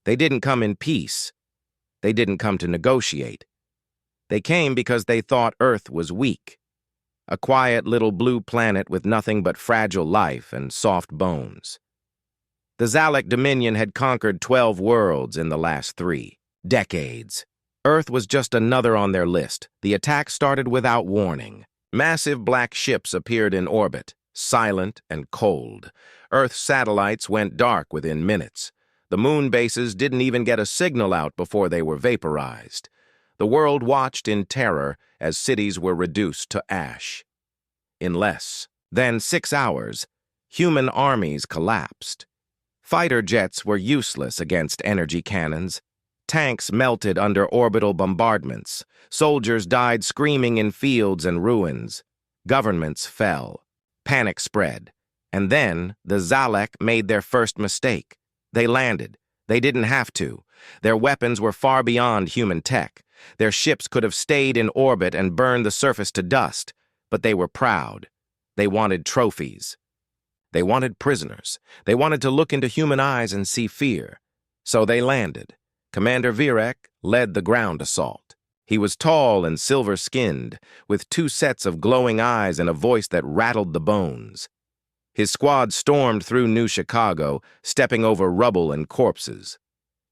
They didn't come in peace. They didn't come to negotiate. They came because they thought Earth was weak. A quiet little blue planet with nothing but fragile life and soft bones. The Zalek Dominion had conquered 12 worlds in the last 3 decades. Earth was just another on their list. The attack started without warning. Massive black ships appeared in orbit, silent and cold. Earth's satellites went dark within minutes. The moon bases didn't even get a signal out before they were vaporized. The world watched in terror as cities were reduced to ash. In less than 6 hours, human armies collapsed. Fighter jets were useless against energy cannons. Tanks melted under orbital bombardments. Soldiers died screaming in fields and ruins. Governments fell. Panic spread. And then the Zalek made their first mistake. They landed. They didn't have to. Their weapons were far beyond human tech. Their ships could have stayed in orbit and burned the surface to dust, but they were proud. They wanted trophies. They wanted prisoners. They wanted to look into human eyes and see fear. So they landed. Commander Virek led the ground assault. He was tall and silver-skinned, with 2 sets of glowing eyes and a voice that rattled the bones. His squad stormed through New Chicago, stepping over rubble and corpses.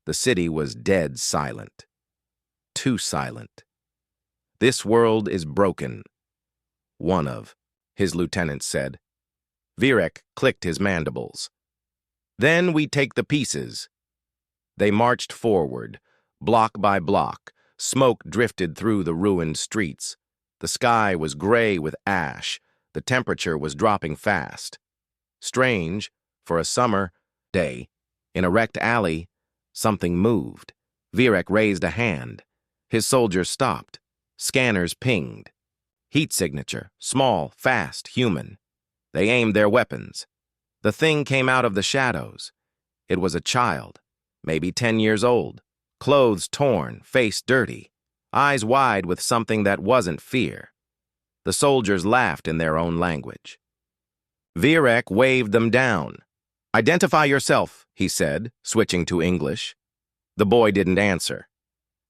The city was dead silent. Too silent. "This world is broken." "One of," his lieutenant said. Virek clicked his mandibles. "Then we take the pieces." They marched forward, block by block. Smoke drifted through the ruined streets. The sky was gray with ash. The temperature was dropping fast. Strange, for a summer day, in a wrecked alley, something moved. Virek raised a hand. His soldiers stopped. Scanners pinged. Heat signature, small, fast, human. They aimed their weapons. The thing came out of the shadows. It was a child, maybe 10 years old, clothes torn, face dirty, eyes wide with something that wasn't fear. The soldiers laughed in their own language. Virek waved them down. "Identify yourself," he said, switching to English. The boy didn't answer.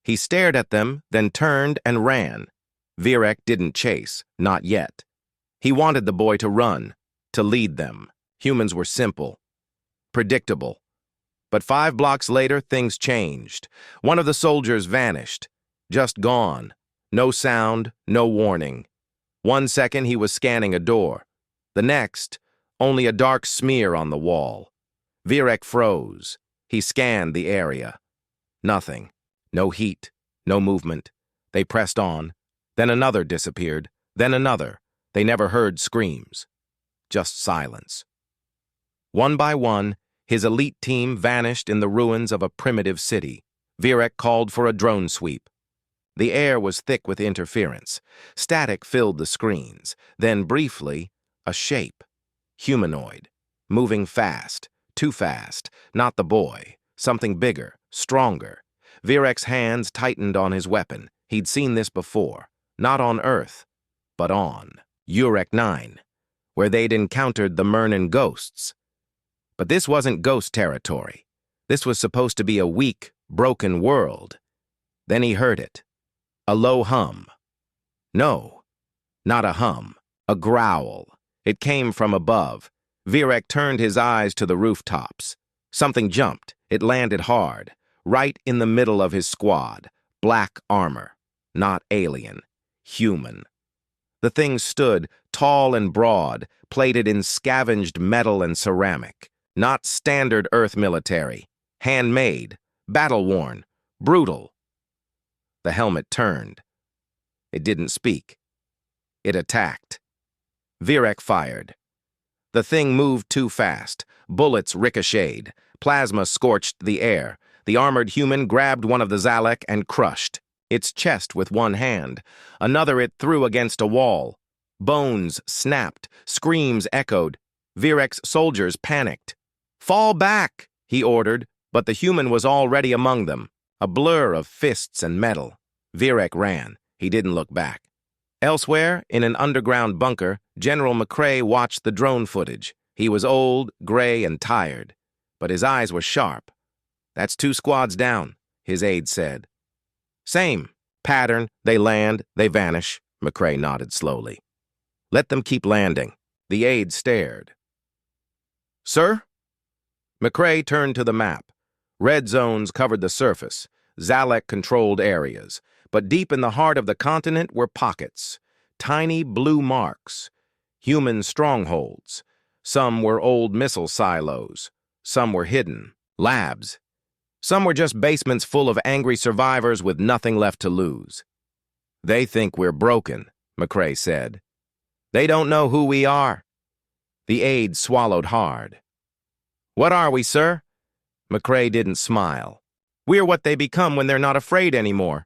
He stared at them, then turned and ran. Virek didn't chase, not yet. He wanted the boy to run, to lead them. Humans were simple, predictable. But 5 blocks later, things changed. One of the soldiers vanished, just gone. No sound, no warning. 1 second, he was scanning a door. The next, only a dark smear on the wall. Virek froze. He scanned the area. Nothing. No heat. No movement. They pressed on. Then another disappeared. Then another. They never heard screams. Just silence. One by one, his elite team vanished in the ruins of a primitive city. Virek called for a drone sweep. The air was thick with interference. Static filled the screens. Then, briefly, a shape. Humanoid. Moving fast. Too fast. Not the boy. Something bigger. Stronger. Virek's hands tightened on his weapon. He'd seen this before. Not on Earth, but on Urek 9, where they'd encountered the Myrnan ghosts. But this wasn't ghost territory. This was supposed to be a weak, broken world. Then he heard it. A low hum. No, not a hum. A growl. It came from above. Virek turned his eyes to the rooftops. Something jumped. It landed hard, right in the middle of his squad. Black armor. Not alien. Human. The thing stood, tall and broad, plated in scavenged metal and ceramic. Not standard Earth military. Handmade. Battle-worn. Brutal. The helmet turned. It didn't speak. It attacked. Virek fired. The thing moved too fast. Bullets ricocheted. Plasma scorched the air. The armored human grabbed one of the Zalek and crushed its chest with one hand. Another it threw against a wall. Bones snapped. Screams echoed. Virek's soldiers panicked. "Fall back," he ordered, but the human was already among them, a blur of fists and metal. Virek ran. He didn't look back. Elsewhere, in an underground bunker, General McCrae watched the drone footage. He was old, gray, and tired, but his eyes were sharp. That's 2 squads down, his aide said. Same. Pattern. They land, they vanish. McCrae nodded slowly. Let them keep landing. The aide stared. Sir? McCrae turned to the map. Red zones covered the surface, Zalek-controlled areas, but deep in the heart of the continent were pockets, tiny blue marks, human strongholds. Some were old missile silos, some were hidden, labs. Some were just basements full of angry survivors with nothing left to lose. They think we're broken, McCrae said. They don't know who we are. The aide swallowed hard. What are we, sir? McCrae didn't smile. We're what they become when they're not afraid anymore.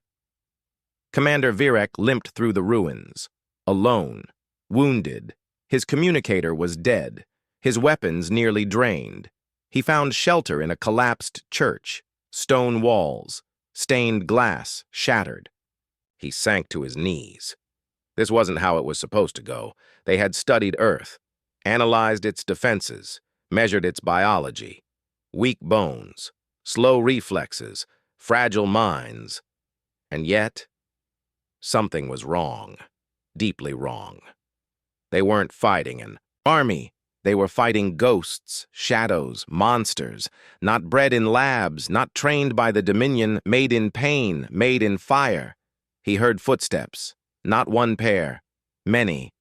Commander Virek limped through the ruins, alone, wounded. His communicator was dead, his weapons nearly drained. He found shelter in a collapsed church, stone walls, stained glass shattered. He sank to his knees. This wasn't how it was supposed to go. They had studied Earth, analyzed its defenses, measured its biology. Weak bones, slow reflexes, fragile minds. And yet, something was wrong, deeply wrong. They weren't fighting an army. They were fighting ghosts, shadows, monsters, not bred in labs, not trained by the Dominion, made in pain, made in fire. He heard footsteps, not one pair, many.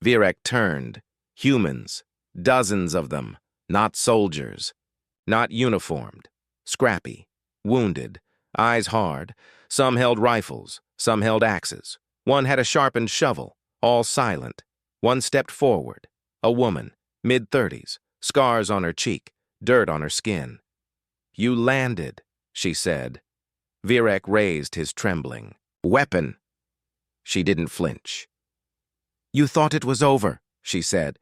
Virek turned. Humans, dozens of them, not soldiers. Not uniformed, scrappy, wounded, eyes hard. Some held rifles, some held axes. One had a sharpened shovel, all silent. One stepped forward, a woman, mid-30s, scars on her cheek, dirt on her skin. You landed, she said. Virek raised his trembling weapon. She didn't flinch. You thought it was over, she said.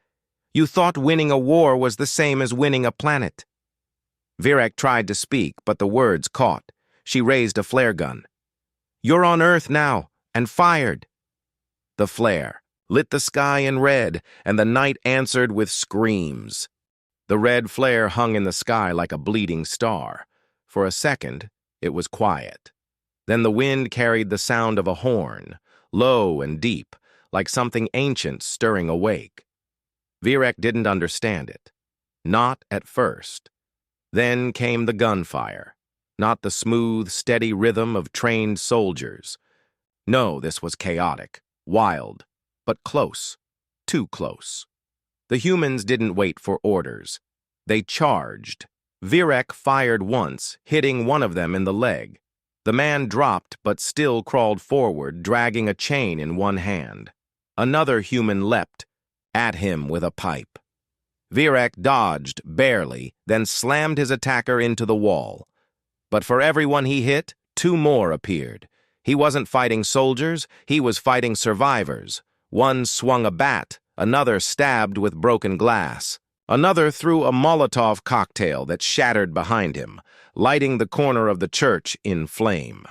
You thought winning a war was the same as winning a planet. Virek tried to speak, but the words caught. She raised a flare gun. You're on Earth now, and fired. The flare lit the sky in red, and the night answered with screams. The red flare hung in the sky like a bleeding star. For a second, it was quiet. Then the wind carried the sound of a horn, low and deep, like something ancient stirring awake. Virek didn't understand it. Not at first. Then came the gunfire, not the smooth, steady rhythm of trained soldiers. No, this was chaotic, wild, but close, too close. The humans didn't wait for orders. They charged. Virek fired once, hitting one of them in the leg. The man dropped but still crawled forward, dragging a chain in one hand. Another human leapt, at him with a pipe. Virek dodged, barely, then slammed his attacker into the wall. But for everyone he hit, 2 more appeared. He wasn't fighting soldiers, he was fighting survivors. One swung a bat, another stabbed with broken glass. Another threw a Molotov cocktail that shattered behind him, lighting the corner of the church in flame.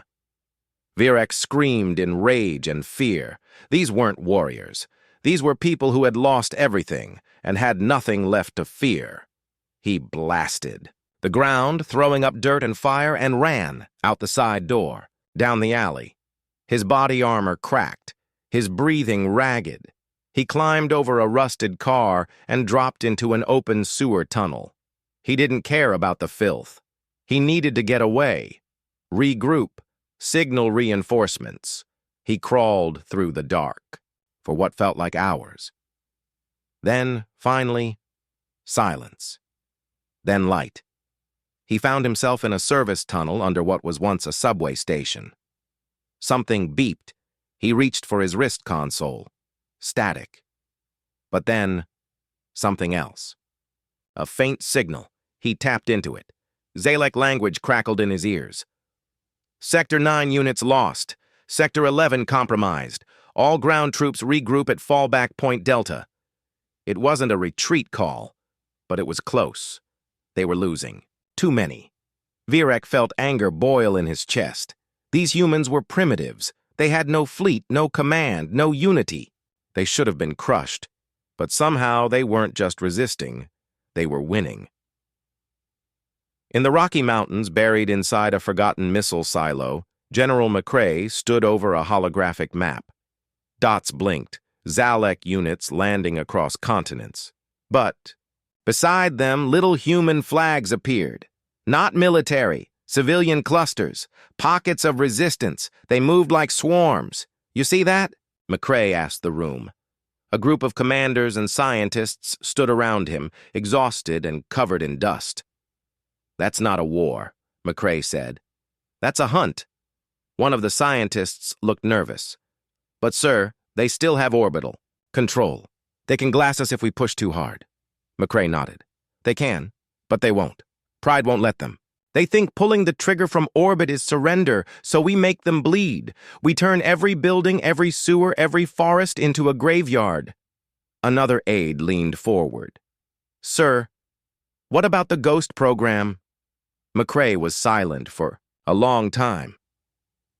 Virek screamed in rage and fear. These weren't warriors. These were people who had lost everything and had nothing left to fear. He blasted the ground, throwing up dirt and fire, and ran out the side door, down the alley. His body armor cracked, his breathing ragged. He climbed over a rusted car and dropped into an open sewer tunnel. He didn't care about the filth. He needed to get away, regroup, signal reinforcements. He crawled through the dark for what felt like hours. Then, finally, silence. Then light. He found himself in a service tunnel under what was once a subway station. Something beeped. He reached for his wrist console. Static. But then, something else. A faint signal. He tapped into it. Zalek language crackled in his ears. Sector 9 units lost. Sector 11 compromised. All ground troops regroup at fallback point Delta. It wasn't a retreat call, but it was close. They were losing. Too many. Virek felt anger boil in his chest. These humans were primitives. They had no fleet, no command, no unity. They should have been crushed. But somehow they weren't just resisting. They were winning. In the Rocky Mountains, buried inside a forgotten missile silo, General McCrae stood over a holographic map. Dots blinked, Zalek units landing across continents. But beside them, little human flags appeared. Not military, civilian clusters, pockets of resistance. They moved like swarms. You see that? McCrae asked the room. A group of commanders and scientists stood around him, exhausted and covered in dust. That's not a war, McCrae said. That's a hunt. One of the scientists looked nervous. But, sir, they still have orbital control. They can glass us if we push too hard. McCrae nodded. They can, but they won't. Pride won't let them. They think pulling the trigger from orbit is surrender, so we make them bleed. We turn every building, every sewer, every forest into a graveyard. Another aide leaned forward. Sir, what about the Ghost program? McCrae was silent for a long time.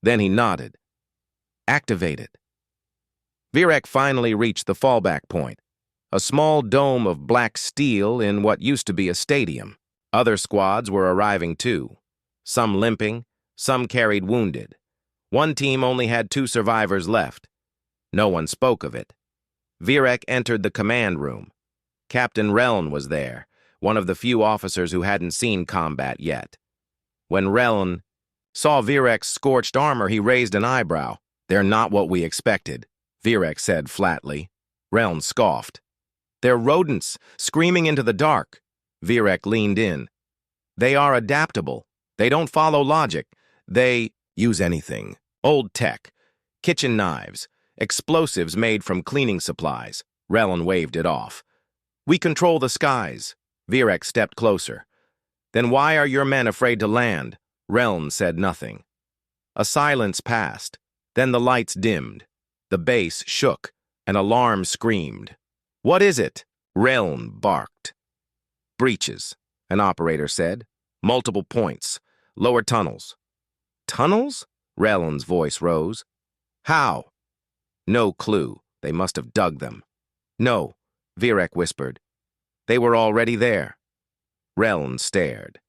Then he nodded. Activate it. Virek finally reached the fallback point, a small dome of black steel in what used to be a stadium. Other squads were arriving too, some limping, some carried wounded. One team only had 2 survivors left. No one spoke of it. Virek entered the command room. Captain Reln was there, one of the few officers who hadn't seen combat yet. When Reln saw Virek's scorched armor, he raised an eyebrow. They're not what we expected, Virek said flatly. Reln scoffed. They're rodents, screaming into the dark. Virek leaned in. They are adaptable. They don't follow logic. They use anything. Old tech, kitchen knives, explosives made from cleaning supplies. Reln waved it off. We control the skies. Virek stepped closer. Then why are your men afraid to land? Reln said nothing. A silence passed. Then the lights dimmed. The base shook. An alarm screamed. What is it? Reln barked. Breaches, an operator said. Multiple points. Lower tunnels. Tunnels? Reln's voice rose. How? No clue. They must have dug them. No, Virek whispered. They were already there. Reln stared.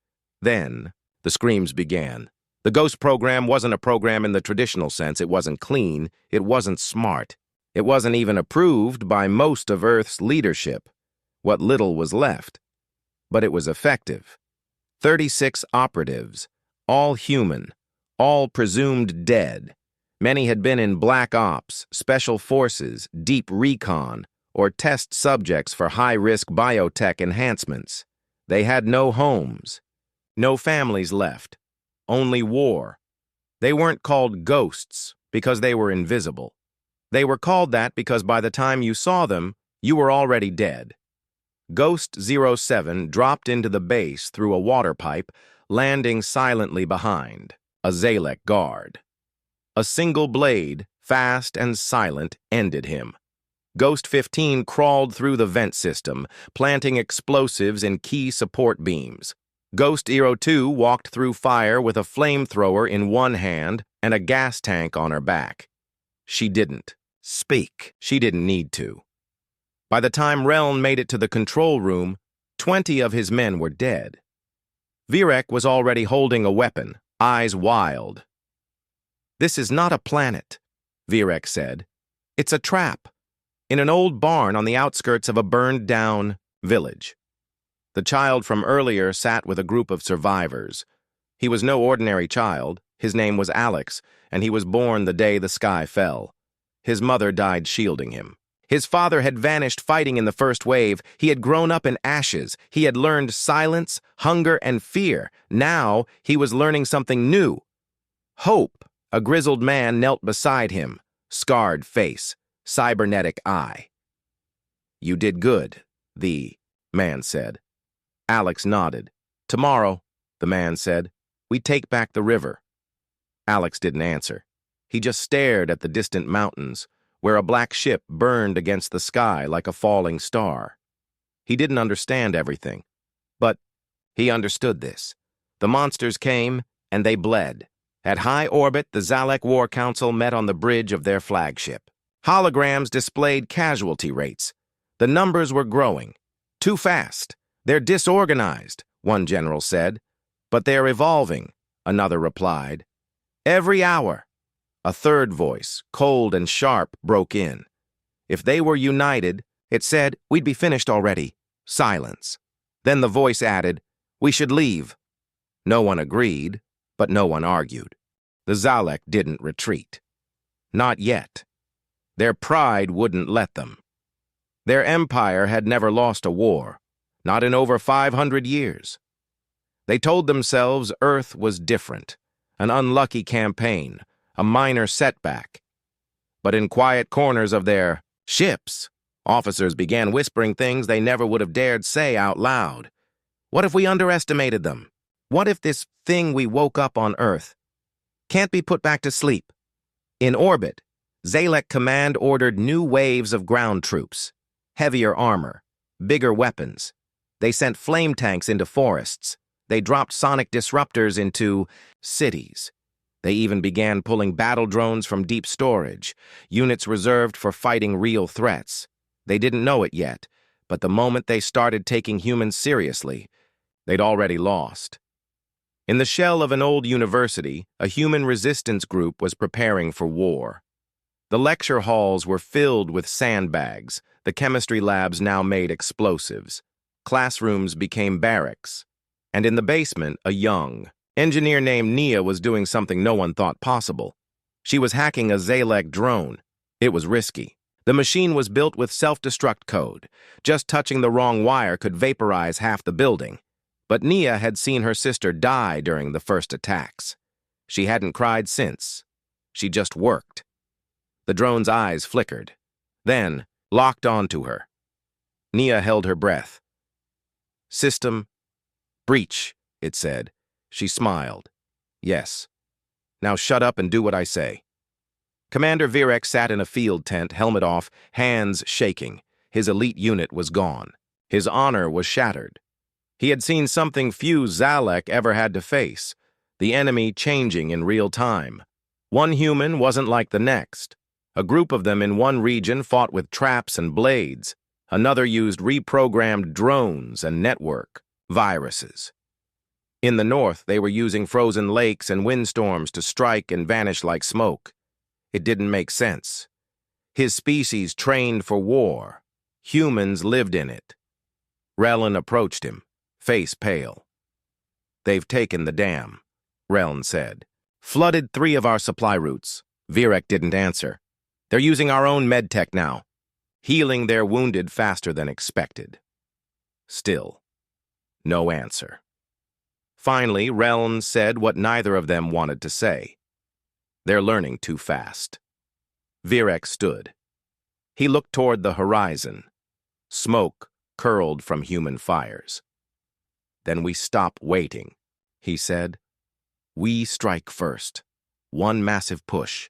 Then, the screams began. The Ghost program wasn't a program in the traditional sense. It wasn't clean. It wasn't smart. It wasn't even approved by most of Earth's leadership. What little was left. But it was effective. 36 operatives, all human, all presumed dead. Many had been in black ops, special forces, deep recon, or test subjects for high-risk biotech enhancements. They had no homes, no families left, only war. They weren't called ghosts because they were invisible. They were called that because by the time you saw them, you were already dead. Ghost 07 dropped into the base through a water pipe, landing silently behind, a Zalek guard. A single blade, fast and silent, ended him. Ghost 15 crawled through the vent system, planting explosives in key support beams. Ghost 02 walked through fire with a flamethrower in one hand and a gas tank on her back. She didn't speak. She didn't need to. By the time Reln made it to the control room, 20 of his men were dead. Virek was already holding a weapon, eyes wild. This is not a planet, Virek said. It's a trap, in an old barn on the outskirts of a burned-down village. The child from earlier sat with a group of survivors. He was no ordinary child. His name was Alex, and he was born the day the sky fell. His mother died shielding him. His father had vanished fighting in the first wave. He had grown up in ashes. He had learned silence, hunger, and fear. Now he was learning something new. Hope, a grizzled man, knelt beside him, scarred face, cybernetic eye. You did good, the man said. Alex nodded. Tomorrow, the man said, we take back the river. Alex didn't answer. He just stared at the distant mountains, where a black ship burned against the sky like a falling star. He didn't understand everything, but he understood this. The monsters came, and they bled. At high orbit, the Zalek War Council met on the bridge of their flagship. Holograms displayed casualty rates. The numbers were growing. Too fast. They're disorganized, one general said. But they're evolving, another replied. Every hour. A third voice, cold and sharp, broke in. If they were united, it said, we'd be finished already. Silence. Then the voice added, we should leave. No one agreed, but no one argued. The Zalek didn't retreat. Not yet. Their pride wouldn't let them. Their empire had never lost a war, not in over 500 years. They told themselves Earth was different, an unlucky campaign, a minor setback. But in quiet corners of their ships, officers began whispering things they never would have dared say out loud. What if we underestimated them? What if this thing we woke up on Earth can't be put back to sleep? In orbit, Zalek Command ordered new waves of ground troops, heavier armor, bigger weapons. They sent flame tanks into forests. They dropped sonic disruptors into cities. They even began pulling battle drones from deep storage, units reserved for fighting real threats. They didn't know it yet, but the moment they started taking humans seriously, they'd already lost. In the shell of an old university, a human resistance group was preparing for war. The lecture halls were filled with sandbags. The chemistry labs now made explosives. Classrooms became barracks. And in the basement, a young engineer named Nia was doing something no one thought possible. She was hacking a Zalek drone. It was risky. The machine was built with self-destruct code. Just touching the wrong wire could vaporize half the building. But Nia had seen her sister die during the first attacks. She hadn't cried since. She just worked. The drone's eyes flickered, then locked onto her. Nia held her breath. System breach, it said. She smiled. Yes. Now shut up and do what I say. Commander Virek sat in a field tent, helmet off, hands shaking. His elite unit was gone. His honor was shattered. He had seen something few Zalek ever had to face, the enemy changing in real time. One human wasn't like the next. A group of them in one region fought with traps and blades. Another used reprogrammed drones and network viruses. In the north, they were using frozen lakes and windstorms to strike and vanish like smoke. It didn't make sense. His species trained for war. Humans lived in it. Relin approached him, face pale. They've taken the dam, Relin said. Flooded 3 of our supply routes. Virek didn't answer. They're using our own medtech now, healing their wounded faster than expected. Still, no answer. Finally, Reln said what neither of them wanted to say. They're learning too fast. Virek stood. He looked toward the horizon. Smoke curled from human fires. Then we stop waiting, he said. We strike first. One massive push.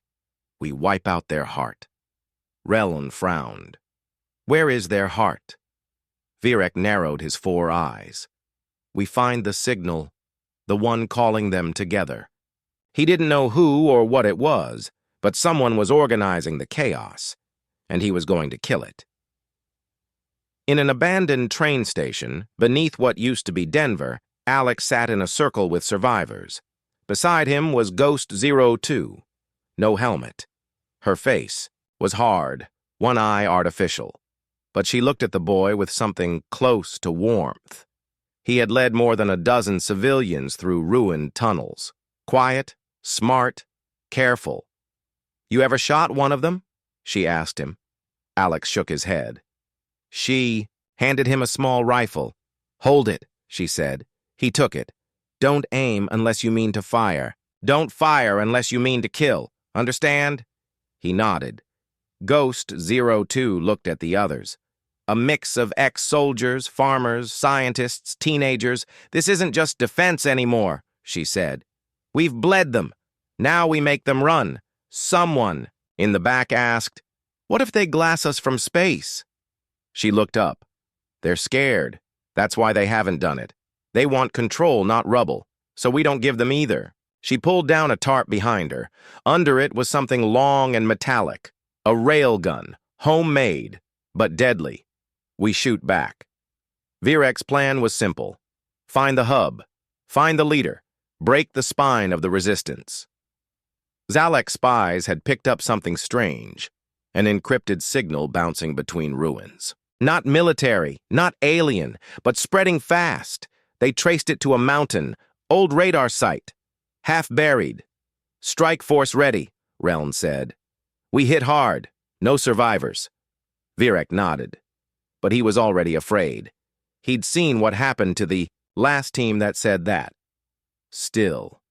We wipe out their heart. Reln frowned. Where is their heart? Virek narrowed his 4 eyes. We find the signal, the one calling them together. He didn't know who or what it was, but someone was organizing the chaos, and he was going to kill it. In an abandoned train station, beneath what used to be Denver, Alex sat in a circle with survivors. Beside him was Ghost 02. No helmet. Her face was hard, one eye artificial. But she looked at the boy with something close to warmth. He had led more than a dozen civilians through ruined tunnels. Quiet, smart, careful. You ever shot one of them? She asked him. Alex shook his head. She handed him a small rifle. Hold it, she said. He took it. Don't aim unless you mean to fire. Don't fire unless you mean to kill. Understand? He nodded. Ghost 02 looked at the others. A mix of ex-soldiers, farmers, scientists, teenagers. This isn't just defense anymore, she said. We've bled them. Now we make them run. Someone in the back asked, what if they glass us from space? She looked up. They're scared. That's why they haven't done it. They want control, not rubble. So we don't give them either. She pulled down a tarp behind her. Under it was something long and metallic. A railgun, homemade, but deadly. We shoot back. Virek's plan was simple. Find the hub. Find the leader. Break the spine of the resistance. Zalek's spies had picked up something strange, an encrypted signal bouncing between ruins. Not military, not alien, but spreading fast. They traced it to a mountain, old radar site. Half buried. Strike force ready, Reln said. We hit hard. No survivors. Virek nodded. But he was already afraid. He'd seen what happened to the last team that said that. Still,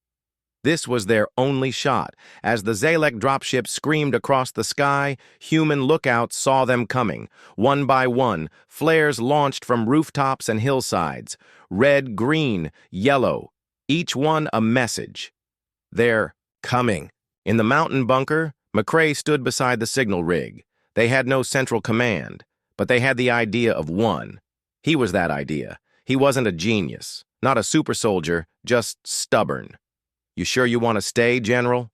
this was their only shot. As the Zalek dropship screamed across the sky, human lookouts saw them coming. One by one, flares launched from rooftops and hillsides. Red, green, yellow, each one a message. They're coming. In the mountain bunker, McCrae stood beside the signal rig. They had no central command, but they had the idea of one. He was that idea. He wasn't a genius, not a super soldier, just stubborn. You sure you want to stay, General?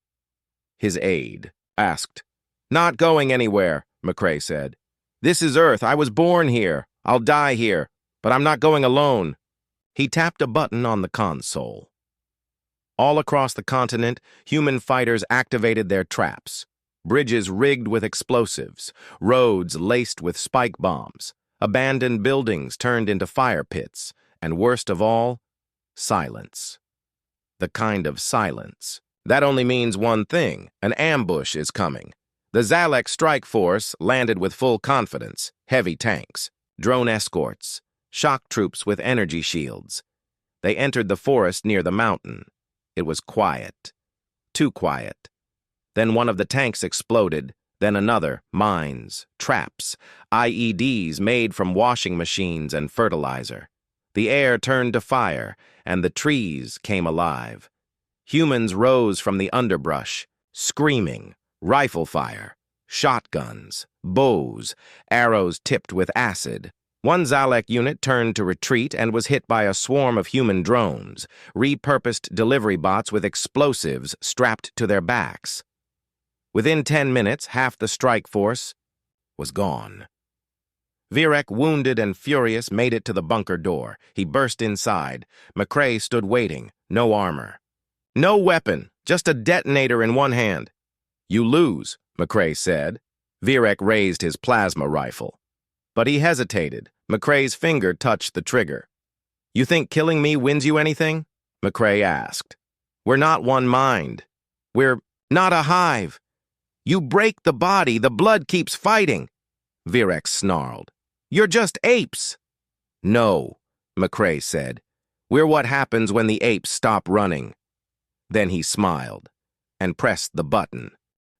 His aide asked. Not going anywhere, McCrae said. This is Earth. I was born here. I'll die here, but I'm not going alone. He tapped a button on the console. All across the continent, human fighters activated their traps. Bridges rigged with explosives, roads laced with spike bombs, abandoned buildings turned into fire pits, and worst of all, silence. The kind of silence. That only means one thing: an ambush is coming. The Zalek strike force landed with full confidence, heavy tanks, drone escorts, shock troops with energy shields. They entered the forest near the mountain. It was quiet. Too quiet. Then one of the tanks exploded, then another, mines, traps, IEDs made from washing machines and fertilizer. The air turned to fire, and the trees came alive. Humans rose from the underbrush, screaming, rifle fire, shotguns, bows, arrows tipped with acid. One Zalek unit turned to retreat and was hit by a swarm of human drones, repurposed delivery bots with explosives strapped to their backs. Within 10 minutes, half the strike force was gone. Virek, wounded and furious, made it to the bunker door. He burst inside. McCrae stood waiting, no armor. No weapon, just a detonator in one hand. You lose, McCrae said. Virek raised his plasma rifle. But he hesitated. McCrae's finger touched the trigger. You think killing me wins you anything? McCrae asked. We're not one mind. We're not a hive. You break the body, the blood keeps fighting. Virek snarled. You're just apes. No, McCrae said. We're what happens when the apes stop running. Then he smiled and pressed the button.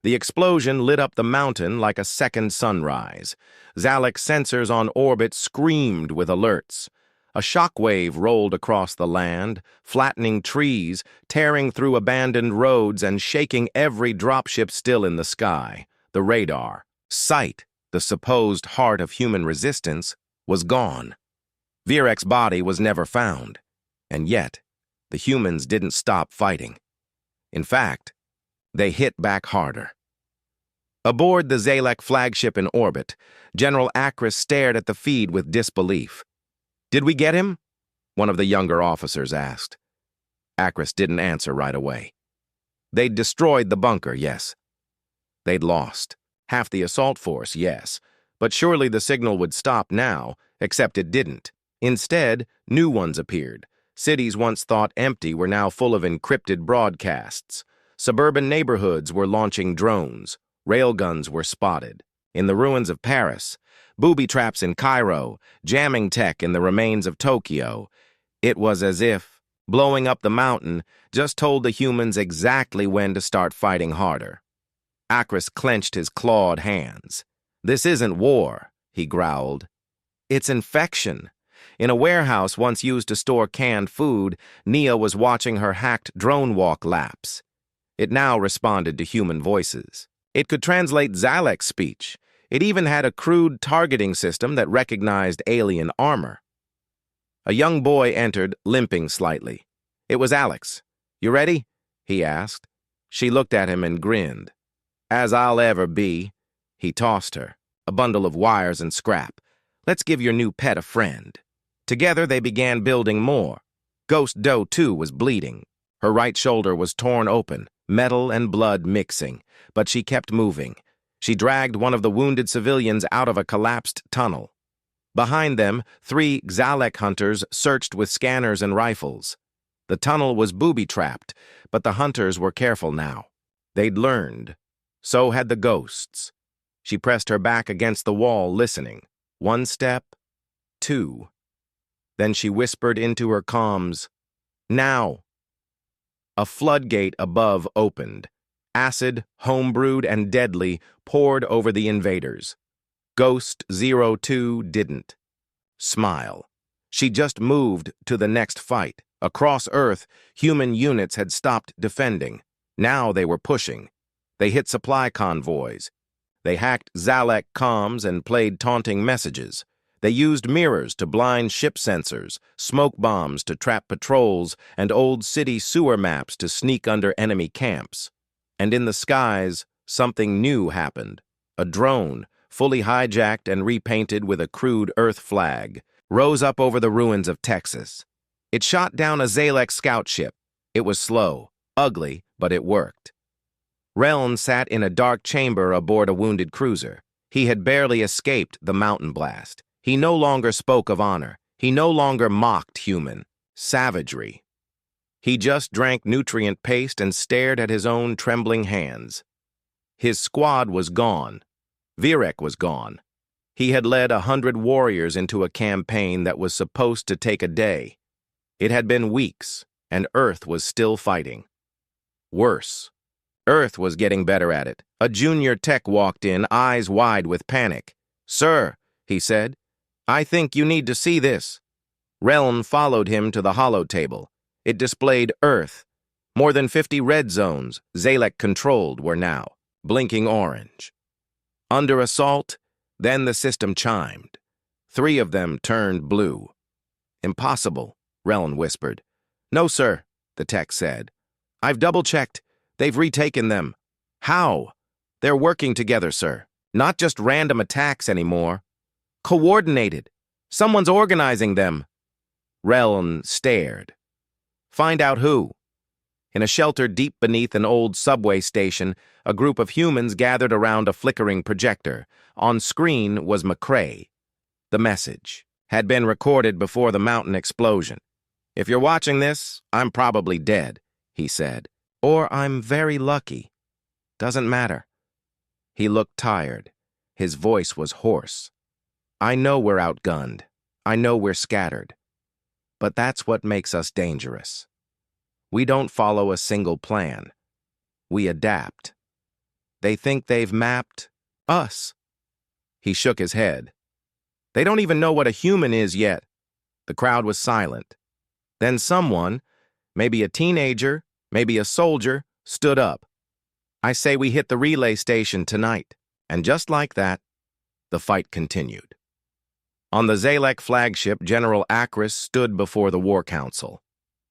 The explosion lit up the mountain like a second sunrise. Zalek sensors on orbit screamed with alerts. A shockwave rolled across the land, flattening trees, tearing through abandoned roads, and shaking every dropship still in the sky. The radar, sight, the supposed heart of human resistance, was gone. Virek's body was never found, and yet the humans didn't stop fighting. In fact, they hit back harder. Aboard the Zalek flagship in orbit, General Akris stared at the feed with disbelief. Did we get him? One of the younger officers asked. Akris didn't answer right away. They'd destroyed the bunker, yes. They'd lost. Half the assault force, yes. But surely the signal would stop now, except it didn't. Instead, new ones appeared. Cities once thought empty were now full of encrypted broadcasts. Suburban neighborhoods were launching drones. Railguns were spotted. In the ruins of Paris, booby traps in Cairo, jamming tech in the remains of Tokyo. It was as if blowing up the mountain just told the humans exactly when to start fighting harder. Akris clenched his clawed hands. This isn't war, he growled. It's infection. In a warehouse once used to store canned food, Nia was watching her hacked drone walk lapse. It now responded to human voices. It could translate Zalek's speech. It even had a crude targeting system that recognized alien armor. A young boy entered, limping slightly. It was Alex. You ready? He asked. She looked at him and grinned. As I'll ever be. He tossed her, a bundle of wires and scrap. Let's give your new pet a friend. Together they began building more. Ghost Doe, too, was bleeding. Her right shoulder was torn open, metal and blood mixing, but she kept moving. She dragged one of the wounded civilians out of a collapsed tunnel. Behind them, 3 Xalek hunters searched with scanners and rifles. The tunnel was booby-trapped, but the hunters were careful now. They'd learned. So had the ghosts. She pressed her back against the wall, listening. 1 step, 2. Then she whispered into her comms, "Now." A floodgate above opened. Acid, homebrewed and deadly, poured over the invaders. Ghost 02 didn't. Smile. She just moved to the next fight. Across Earth, human units had stopped defending. Now they were pushing. They hit supply convoys. They hacked Xalek comms and played taunting messages. They used mirrors to blind ship sensors, smoke bombs to trap patrols, and old city sewer maps to sneak under enemy camps. And in the skies, something new happened. A drone, fully hijacked and repainted with a crude Earth flag, rose up over the ruins of Texas. It shot down a Xalek scout ship. It was slow, ugly, but it worked. Reln sat in a dark chamber aboard a wounded cruiser. He had barely escaped the mountain blast. He no longer spoke of honor. He no longer mocked human savagery. He just drank nutrient paste and stared at his own trembling hands. His squad was gone. Virek was gone. He had led 100 warriors into a campaign that was supposed to take a day. It had been weeks, and Earth was still fighting. Worse. Earth was getting better at it. A junior tech walked in, eyes wide with panic. "Sir," he said, "I think you need to see this." Reln followed him to the holotable. It displayed Earth. More than 50 red zones, Xalek-controlled, were now, blinking orange. Under assault, then the system chimed. 3 of them turned blue. "Impossible," Reln whispered. "No, sir," the tech said. "I've double-checked. They've retaken them." "How?" "They're working together, sir. Not just random attacks anymore. Coordinated. Someone's organizing them." Reln stared. "Find out who." In a shelter deep beneath an old subway station, a group of humans gathered around a flickering projector. On screen was McCrae. The message had been recorded before the mountain explosion. "If you're watching this, I'm probably dead," he said. "Or I'm very lucky. Doesn't matter." He looked tired. His voice was hoarse. "I know we're outgunned. I know we're scattered. But that's what makes us dangerous. We don't follow a single plan. We adapt. They think they've mapped us." He shook his head. "They don't even know what a human is yet." The crowd was silent. Then someone, maybe a teenager, maybe a soldier, stood up. "I say we hit the relay station tonight." And just like that, the fight continued. On the Xalek flagship, General Akris stood before the War Council.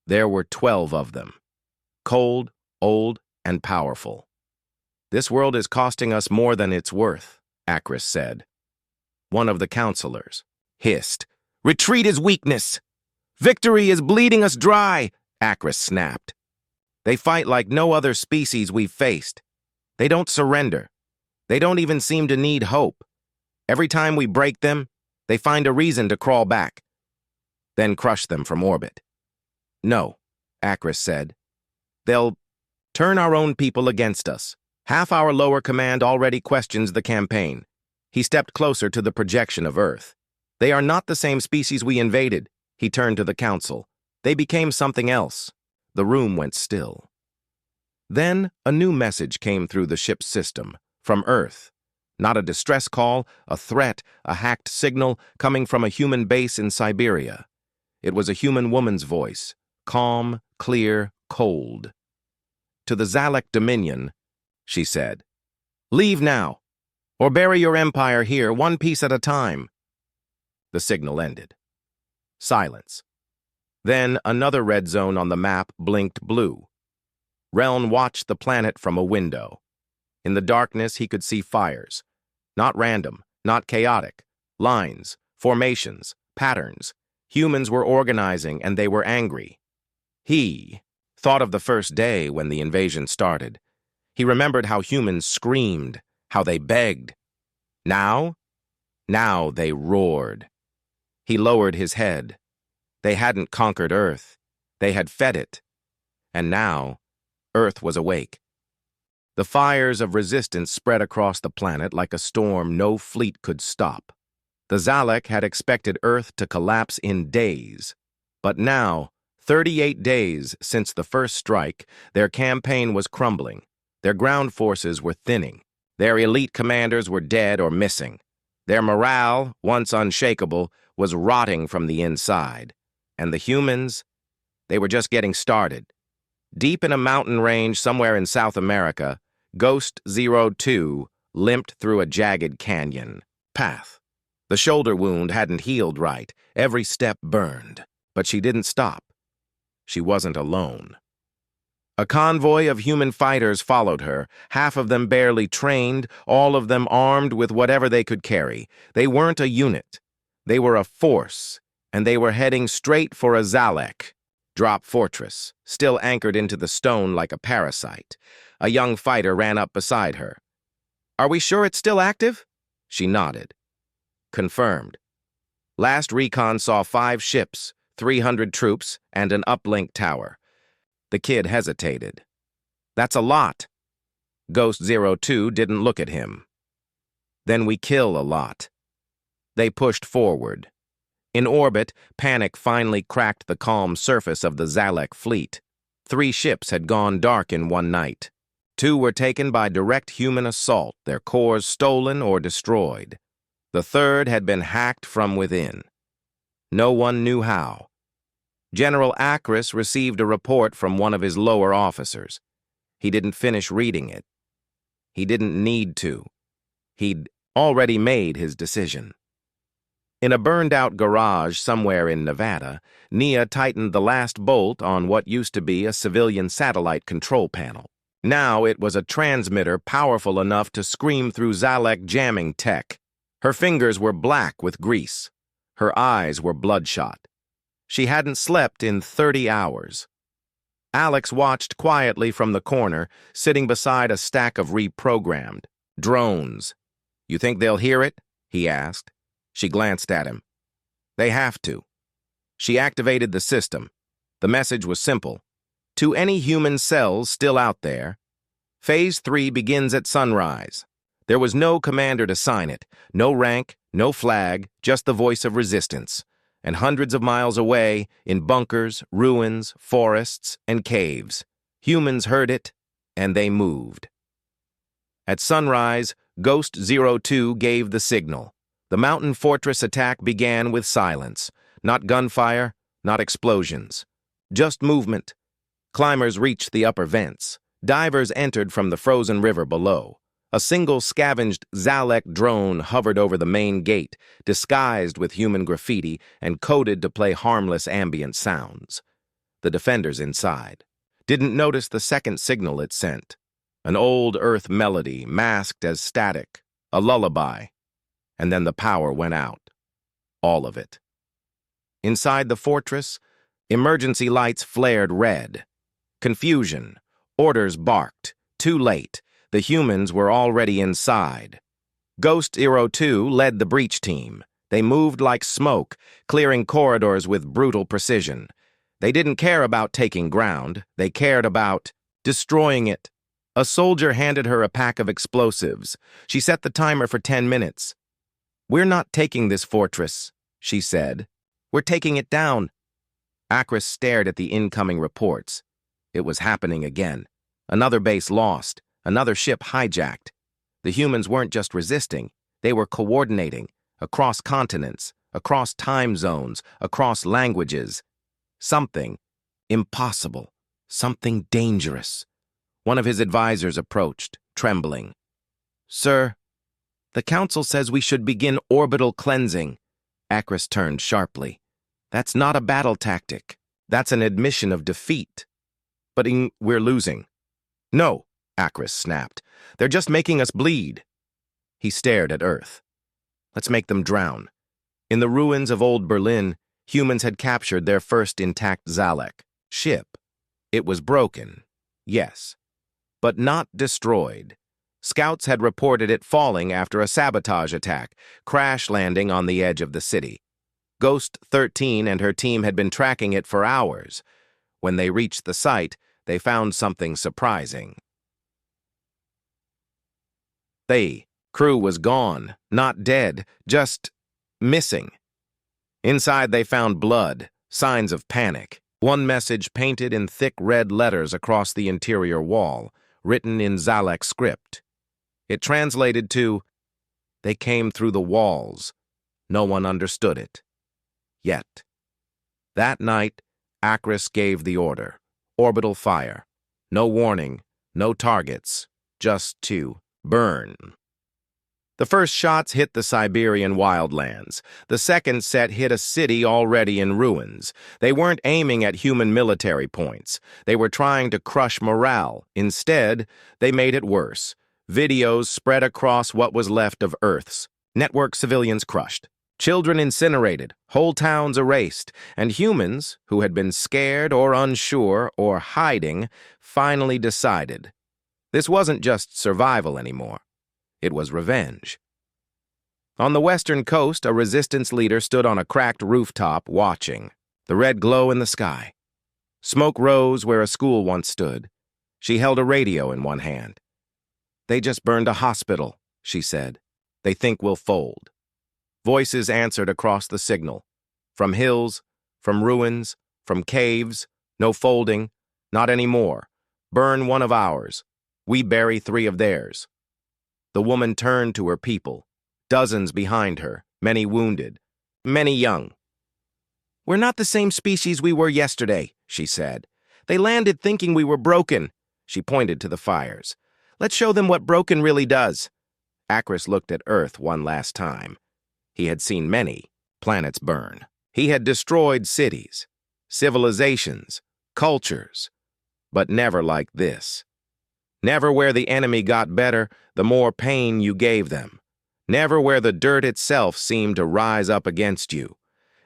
There were 12 of them. Cold, old, and powerful. "This world is costing us more than it's worth," Akris said. One of the counselors hissed, "Retreat is weakness. Victory is bleeding us dry," Akris snapped. "They fight like no other species we've faced. They don't surrender. They don't even seem to need hope. Every time we break them, they find a reason to crawl back, then crush them from orbit." "No," Akris said. "They'll turn our own people against us. Half our lower command already questions the campaign." He stepped closer to the projection of Earth. "They are not the same species we invaded." He turned to the council. "They became something else." The room went still. Then a new message came through the ship's system, from Earth. Not a distress call, a threat, a hacked signal coming from a human base in Siberia. It was a human woman's voice, calm, clear, cold. "To the Xalek Dominion," she said. "Leave now, or bury your empire here, one piece at a time." The signal ended. Silence. Then another red zone on the map blinked blue. Reln watched the planet from a window. In the darkness, he could see fires. Not random, not chaotic. Lines, formations, patterns. Humans were organizing, and they were angry. He thought of the first day when the invasion started. He remembered how humans screamed, how they begged. Now? Now they roared. He lowered his head. They hadn't conquered Earth. They had fed it. And now, Earth was awake. The fires of resistance spread across the planet like a storm no fleet could stop. The Zalek had expected Earth to collapse in days. But now, 38 days since the first strike, their campaign was crumbling. Their ground forces were thinning. Their elite commanders were dead or missing. Their morale, once unshakable, was rotting from the inside. And the humans, they were just getting started. Deep in a mountain range somewhere in South America, Ghost 02 limped through a jagged canyon path. The shoulder wound hadn't healed right. Every step burned. But she didn't stop. She wasn't alone. A convoy of human fighters followed her, half of them barely trained, all of them armed with whatever they could carry. They weren't a unit. They were a force, and they were heading straight for a Zalek. Drop fortress, still anchored into the stone like a parasite. A young fighter ran up beside her. "Are we sure it's still active?" She nodded. Confirmed. Last recon saw 5 ships, 300 troops, and an uplink tower. The kid hesitated. "That's a lot." Ghost 02 didn't look at him. "Then we kill a lot." They pushed forward. In orbit, panic finally cracked the calm surface of the Zalek fleet. 3 ships had gone dark in one night. 2 were taken by direct human assault, their cores stolen or destroyed. The 3rd had been hacked from within. No one knew how. General Akris received a report from one of his lower officers. He didn't finish reading it. He didn't need to. He'd already made his decision. In a burned-out garage somewhere in Nevada, Nia tightened the last bolt on what used to be a civilian satellite control panel. Now it was a transmitter powerful enough to scream through Zalek jamming tech. Her fingers were black with grease. Her eyes were bloodshot. She hadn't slept in 30 hours. Alex watched quietly from the corner, sitting beside a stack of reprogrammed drones. "You think they'll hear it?" he asked. She glanced at him. "They have to." She activated the system. The message was simple. "To any human cells still out there, Phase 3 begins at sunrise." There was no commander to sign it, no rank, no flag, just the voice of resistance. And hundreds of miles away, in bunkers, ruins, forests, and caves, humans heard it, and they moved. At sunrise, Ghost 02 gave the signal. The mountain fortress attack began with silence. Not gunfire, not explosions. Just movement. Climbers reached the upper vents. Divers entered from the frozen river below. A single scavenged Zalek drone hovered over the main gate, disguised with human graffiti and coded to play harmless ambient sounds. The defenders inside didn't notice the second signal it sent. An old Earth melody masked as static, a lullaby. And then the power went out. All of it. Inside the fortress, emergency lights flared red. Confusion. Orders barked. Too late. The humans were already inside. Ghost 02 led the breach team. They moved like smoke, clearing corridors with brutal precision. They didn't care about taking ground. They cared about destroying it. A soldier handed her a pack of explosives. She set the timer for 10 minutes. "We're not taking this fortress," she said. "We're taking it down." Akris stared at the incoming reports. It was happening again. Another base lost. Another ship hijacked. The humans weren't just resisting. They were coordinating. Across continents. Across time zones. Across languages. Something impossible. Something dangerous. One of his advisors approached, trembling. "Sir, the Council says we should begin orbital cleansing." Akris turned sharply. "That's not a battle tactic. That's an admission of defeat." "But we're losing." "No," Akris snapped. "They're just making us bleed." He stared at Earth. "Let's make them drown." In the ruins of old Berlin, humans had captured their first intact Zalek. Ship. It was broken, yes, but not destroyed. Scouts had reported it falling after a sabotage attack, crash landing on the edge of the city. Ghost 13 and her team had been tracking it for hours. When they reached the site, they found something surprising. The crew was gone, not dead, just missing. Inside they found blood, signs of panic. One message painted in thick red letters across the interior wall, written in Zalek script. It translated to, "They came through the walls." No one understood it. Yet. That night, Akris gave the order. Orbital fire. No warning, no targets, just to burn. The first shots hit the Siberian wildlands. The second set hit a city already in ruins. They weren't aiming at human military points. They were trying to crush morale. Instead, they made it worse. Videos spread across what was left of Earth's. Network civilians crushed. Children incinerated, whole towns erased, and humans, who had been scared or unsure or hiding, finally decided. This wasn't just survival anymore. It was revenge. On the western coast, a resistance leader stood on a cracked rooftop watching, the red glow in the sky. Smoke rose where a school once stood. She held a radio in one hand. "They just burned a hospital," she said. "They think we'll fold." Voices answered across the signal. From hills, from ruins, from caves. No folding. Not anymore. Burn one of ours. We bury 3 of theirs. The woman turned to her people. Dozens behind her, many wounded, many young. "We're not the same species we were yesterday," she said. "They landed thinking we were broken." She pointed to the fires. "Let's show them what broken really does." Akris looked at Earth one last time. He had seen many planets burn. He had destroyed cities, civilizations, cultures, but never like this. Never where the enemy got better, the more pain you gave them. Never where the dirt itself seemed to rise up against you.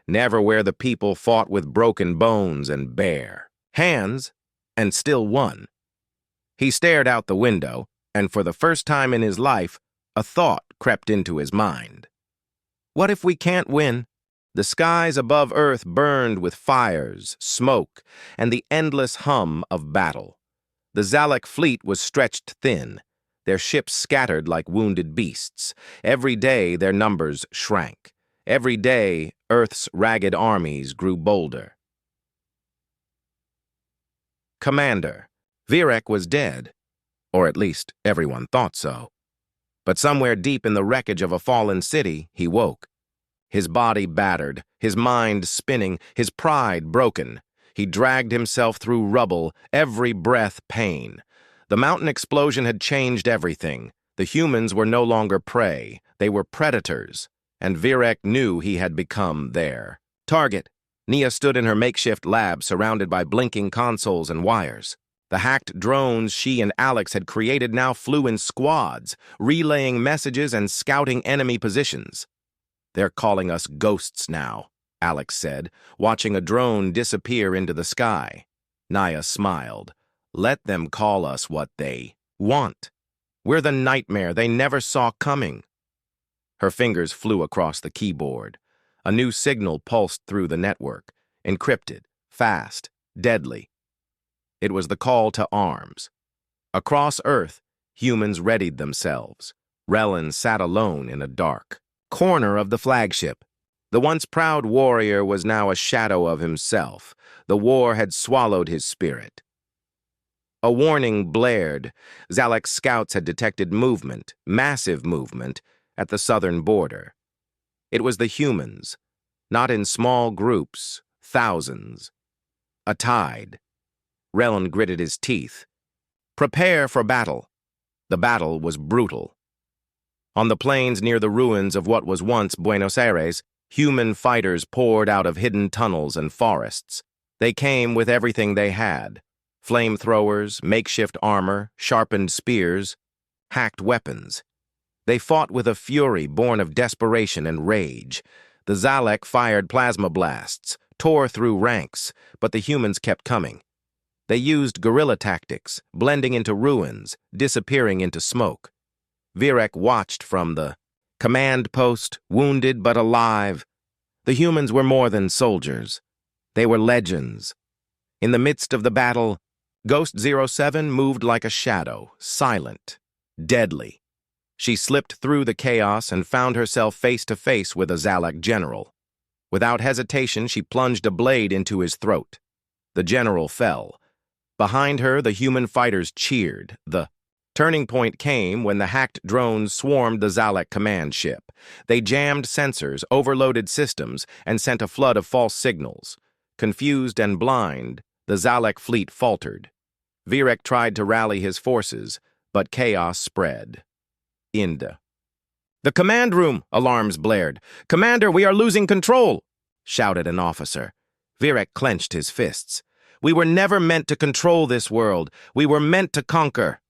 Never where the people fought with broken bones and bare hands, and still won. He stared out the window, and for the first time in his life, a thought crept into his mind. What if we can't win? The skies above Earth burned with fires, smoke, and the endless hum of battle. The Zalek fleet was stretched thin, their ships scattered like wounded beasts. Every day their numbers shrank. Every day Earth's ragged armies grew bolder. Commander, Virek was dead, or at least everyone thought so. But somewhere deep in the wreckage of a fallen city, he woke. His body battered, his mind spinning, his pride broken. He dragged himself through rubble, every breath pain. The mountain explosion had changed everything. The humans were no longer prey. They were predators. And Virek knew he had become their target. Nia stood in her makeshift lab surrounded by blinking consoles and wires. The hacked drones she and Alex had created now flew in squads, relaying messages and scouting enemy positions. "They're calling us ghosts now," Alex said, watching a drone disappear into the sky. Nia smiled. "Let them call us what they want. We're the nightmare they never saw coming." Her fingers flew across the keyboard. A new signal pulsed through the network, encrypted, fast, deadly. It was the call to arms. Across Earth, humans readied themselves. Relin sat alone in a dark corner of the flagship. The once proud warrior was now a shadow of himself. The war had swallowed his spirit. A warning blared. Zalek's scouts had detected movement, massive movement, at the southern border. It was the humans, not in small groups, thousands. A tide. Relin gritted his teeth. Prepare for battle. The battle was brutal. On the plains near the ruins of what was once Buenos Aires, human fighters poured out of hidden tunnels and forests. They came with everything they had: flamethrowers, makeshift armor, sharpened spears, hacked weapons. They fought with a fury born of desperation and rage. The Zalek fired plasma blasts, tore through ranks, but the humans kept coming. They used guerrilla tactics, blending into ruins, disappearing into smoke. Virek watched from the command post, wounded but alive. The humans were more than soldiers. They were legends. In the midst of the battle, Ghost 07 moved like a shadow, silent, deadly. She slipped through the chaos and found herself face to face with a Zalak general. Without hesitation, she plunged a blade into his throat. The general fell. Behind her, the human fighters cheered. The turning point came when the hacked drones swarmed the Zalak command ship. They jammed sensors, overloaded systems, and sent a flood of false signals. Confused and blind, the Zalak fleet faltered. Virek tried to rally his forces, but chaos spread. Inda. "The command room!" alarms blared. "Commander, we are losing control!" shouted an officer. Virek clenched his fists. "We were never meant to control this world. We were meant to conquer."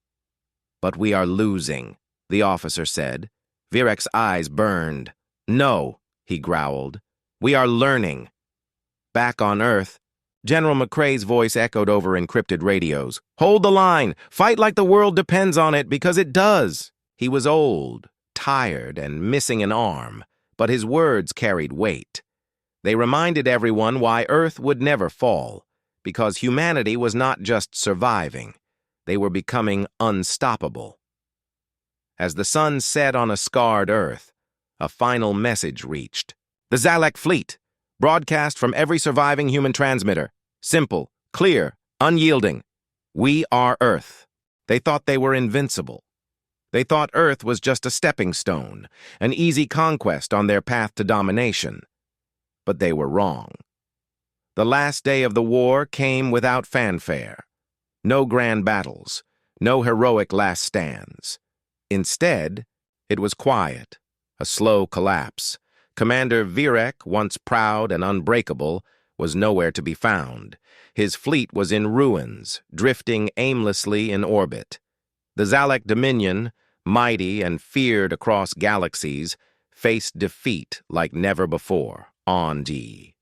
"But we are losing," the officer said. Virek's eyes burned. "No," he growled. "We are learning." Back on Earth, General McCrae's voice echoed over encrypted radios. "Hold the line! Fight like the world depends on it, because it does!" He was old, tired, and missing an arm, but his words carried weight. They reminded everyone why Earth would never fall, because humanity was not just surviving. They were becoming unstoppable. As the sun set on a scarred Earth, a final message reached. "The Zalak fleet! Broadcast from every surviving human transmitter. Simple, clear, unyielding. We are Earth." They thought they were invincible. They thought Earth was just a stepping stone, an easy conquest on their path to domination. But they were wrong. The last day of the war came without fanfare. No grand battles, no heroic last stands. Instead, it was quiet, a slow collapse. Commander Virek, once proud and unbreakable, was nowhere to be found. His fleet was in ruins, drifting aimlessly in orbit. The Zalak Dominion, mighty and feared across galaxies, faced defeat like never before. On D.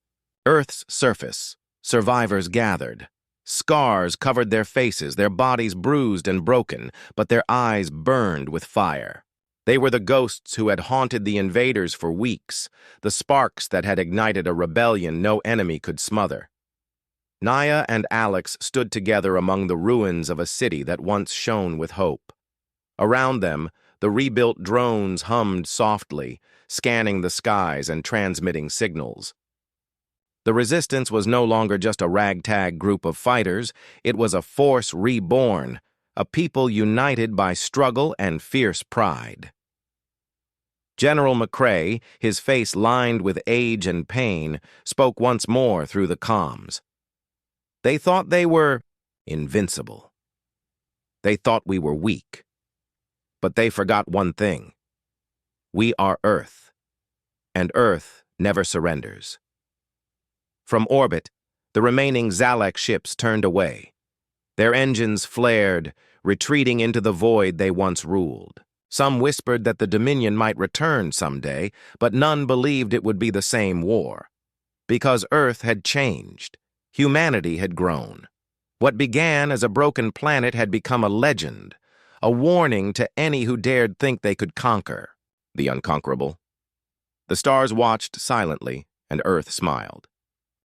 Earth's surface, survivors gathered. Scars covered their faces, their bodies bruised and broken, but their eyes burned with fire. They were the ghosts who had haunted the invaders for weeks, the sparks that had ignited a rebellion no enemy could smother. Naya and Alex stood together among the ruins of a city that once shone with hope. Around them, the rebuilt drones hummed softly, scanning the skies and transmitting signals. The resistance was no longer just a ragtag group of fighters, it was a force reborn, a people united by struggle and fierce pride. General McCrae, his face lined with age and pain, spoke once more through the comms. They thought they were invincible. They thought we were weak. But they forgot one thing. We are Earth, and Earth never surrenders. From orbit, the remaining Zalak ships turned away. Their engines flared, retreating into the void they once ruled. Some whispered that the Dominion might return someday, but none believed it would be the same war. Because Earth had changed. Humanity had grown. What began as a broken planet had become a legend, a warning to any who dared think they could conquer the unconquerable. The stars watched silently, and Earth smiled.